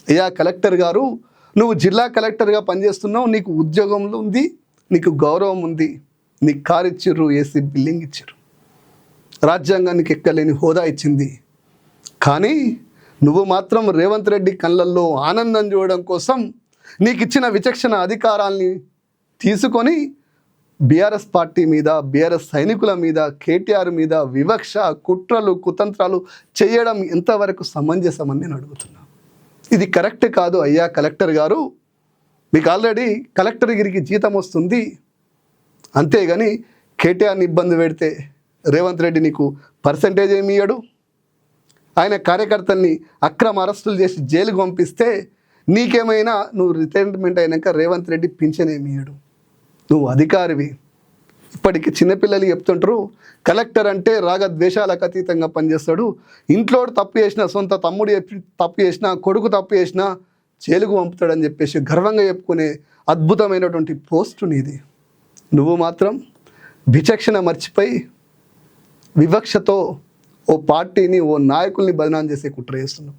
అయ్యా కలెక్టర్ గారు, నువ్వు జిల్లా కలెక్టర్గా పనిచేస్తున్నావు, నీకు ఉద్యోగంలో ఉంది, నీకు గౌరవం ఉంది, నీకు కారు ఇచ్చిర్రు, ఏసీ బిల్డింగ్ ఇచ్చారు, రాజ్యాంగానికి ఎక్కలేని హోదా ఇచ్చింది. కానీ నువ్వు మాత్రం రేవంత్ రెడ్డి కళ్ళల్లో ఆనందం చూడడం కోసం నీకు ఇచ్చిన విచక్షణ అధికారాల్ని తీసుకొని బీఆర్ఎస్ పార్టీ మీద, బీఆర్ఎస్ సైనికుల మీద, కేటీఆర్ మీద వివక్ష, కుట్రలు, కుతంత్రాలు చేయడం ఎంతవరకు సమంజసమని నేను అడుగుతున్నా. ఇది కరెక్ట్ కాదు అయ్యా కలెక్టర్ గారు. మీకు ఆల్రెడీ కలెక్టర్ గిరికి జీతం వస్తుంది, అంతేగాని కేటీఆర్ని ఇబ్బంది పెడితే రేవంత్ రెడ్డి నీకు పర్సంటేజ్ ఏమి ఇయ్యడు. ఆయన కార్యకర్తల్ని అక్రమ అరెస్టులు చేసి జైలుకు పంపిస్తే నీకేమైనా నువ్వు రిటైర్మెంట్ అయినాక రేవంత్ రెడ్డి పింఛన్ ఏమి ఇయ్యడు. నువ్వు అధికారివి. ఇప్పటికీ చిన్నపిల్లలు చెప్తుంటారు కలెక్టర్ అంటే రాగద్వేషాలకు అతీతంగా పనిచేస్తాడు, ఇంట్లో తప్పు చేసినా, సొంత తమ్ముడు తప్పు చేసినా, కొడుకు తప్పు చేసినా జైలుకు పంపుతాడని చెప్పేసి గర్వంగా చెప్పుకునే అద్భుతమైనటువంటి పోస్టు నీది. నువ్వు మాత్రం విచక్షణ మర్చిపోయి వివక్షతో ఓ పార్టీని, ఓ నాయకుల్ని బదనాం చేసే కుట్ర చేస్తున్నావు.